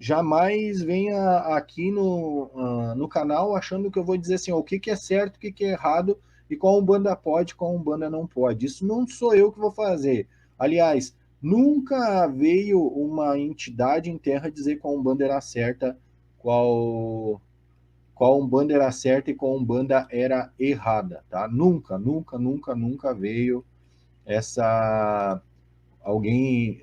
jamais venha aqui no canal achando que eu vou dizer assim, ó, o que, que é certo, o que, que é errado, e qual Umbanda pode, qual Umbanda não pode. Isso não sou eu que vou fazer. Aliás, nunca veio uma entidade em terra dizer qual Umbanda era certa, qual Umbanda era certa e qual Umbanda era errada, tá? Nunca, nunca, nunca, nunca veio essa alguém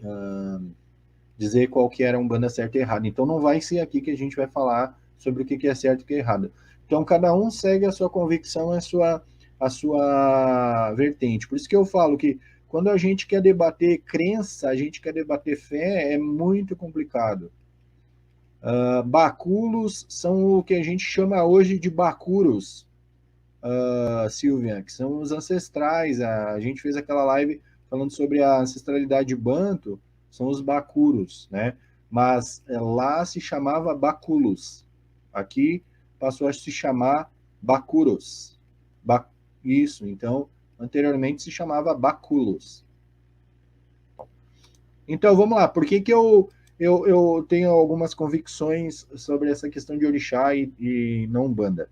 dizer qual que era a Umbanda certa e errada. Então não vai ser aqui que a gente vai falar sobre o que é certo e o que é errado. Então cada um segue a sua convicção, a sua vertente. Por isso que eu falo que quando a gente quer debater crença, a gente quer debater fé, é muito complicado. Báculos são o que a gente chama hoje de bacuros, Silvia, que são os ancestrais. A gente fez aquela live falando sobre a ancestralidade banto, são os bacuros, né? Mas lá se chamava baculos. Aqui passou a se chamar bacuros. Ba Isso, então, anteriormente se chamava baculos. Então, vamos lá. Por que, que eu tenho algumas convicções sobre essa questão de orixá e não umbanda?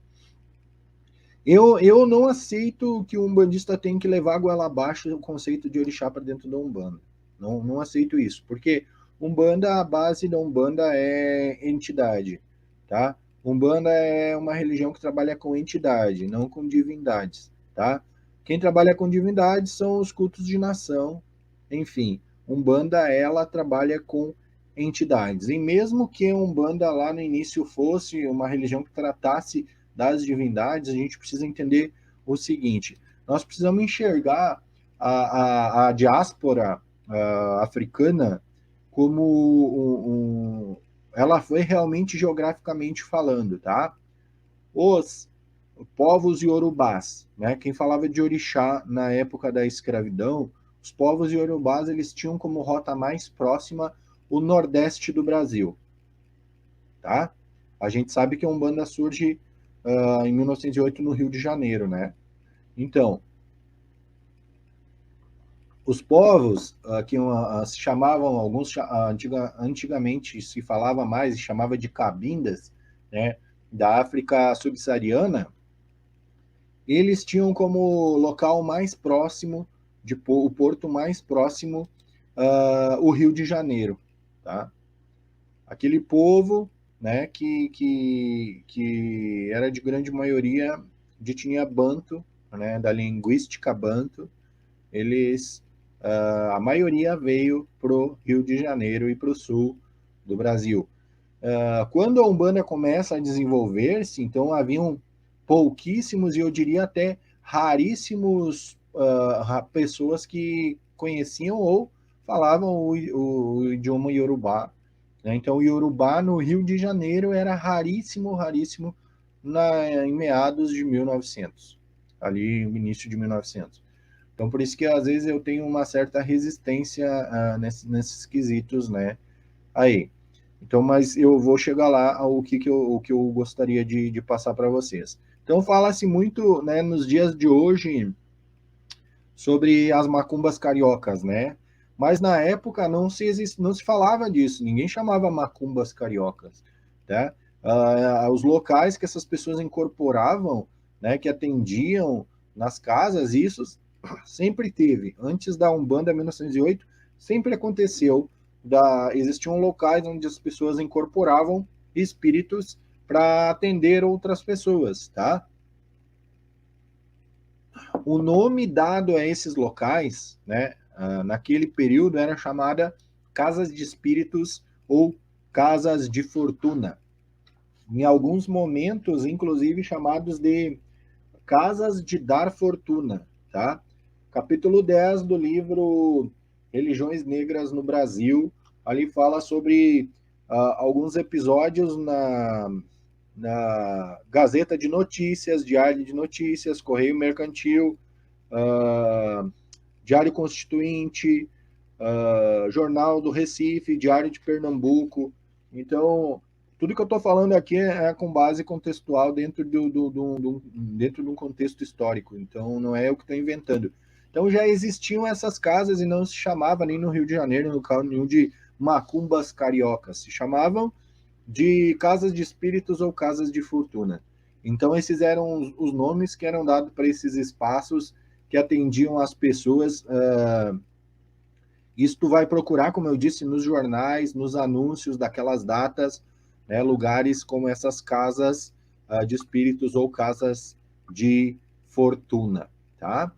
Eu não aceito que o umbandista tem que levar a goela abaixo o conceito de orixá para dentro da Umbanda. Não, não aceito isso, porque Umbanda, a base da Umbanda é entidade, tá? Umbanda é uma religião que trabalha com entidade, não com divindades, tá? Quem trabalha com divindades são os cultos de nação, enfim. Umbanda, ela trabalha com entidades. E mesmo que a Umbanda lá no início fosse uma religião que tratasse das divindades, a gente precisa entender o seguinte: nós precisamos enxergar a diáspora africana como ela foi realmente geograficamente falando, tá? Os povos iorubás, né? Quem falava de orixá na época da escravidão, os povos iorubás eles tinham como rota mais próxima o nordeste do Brasil, tá? A gente sabe que a Umbanda surge em 1908 no Rio de Janeiro, né? Então, os povos que se chamavam, antigamente se falava mais e chamava de cabindas, né, da África subsaariana, eles tinham como local mais próximo, o porto mais próximo, o Rio de Janeiro, tá? Aquele povo, né, que era de grande maioria de etnia banto, né, da linguística banto, eles, a maioria veio para o Rio de Janeiro e para o sul do Brasil. Quando a Umbanda começa a desenvolver-se, então haviam pouquíssimos, e eu diria até raríssimos, pessoas que conheciam ou falavam o idioma iorubá, né? Então, o iorubá no Rio de Janeiro era raríssimo, raríssimo em meados de 1900, ali no início de 1900. Então, por isso que às vezes eu tenho uma certa resistência nesses quesitos, né? Aí. Então, mas eu vou chegar lá ao o que eu gostaria de passar para vocês. Então, fala-se muito, né, nos dias de hoje sobre as macumbas cariocas, né? Mas na época não se falava disso, ninguém chamava macumbas cariocas, tá? Os locais que essas pessoas incorporavam, né, que atendiam nas casas, isso sempre teve. Antes da Umbanda 1908, sempre aconteceu. Existiam locais onde as pessoas incorporavam espíritos para atender outras pessoas, tá? O nome dado a esses locais, né, naquele período, era chamada casas de espíritos ou casas de fortuna. Em alguns momentos, inclusive, chamados de casas de dar fortuna, tá? Capítulo 10 do livro Religiões Negras no Brasil, ali fala sobre alguns episódios na Gazeta de Notícias, Diário de Notícias, Correio Mercantil, Diário Constituinte, Jornal do Recife, Diário de Pernambuco. Então, tudo que eu estou falando aqui é com base contextual dentro de um contexto histórico. Então, não é eu que estou inventando. Então, já existiam essas casas e não se chamava nem no Rio de Janeiro, no local nenhum de macumbas cariocas. Se chamavam de casas de espíritos ou casas de fortuna. Então, esses eram os nomes que eram dados para esses espaços que atendiam as pessoas. Isso tu vai procurar, como eu disse, nos jornais, nos anúncios daquelas datas, né, lugares como essas casas de espíritos ou casas de fortuna, tá?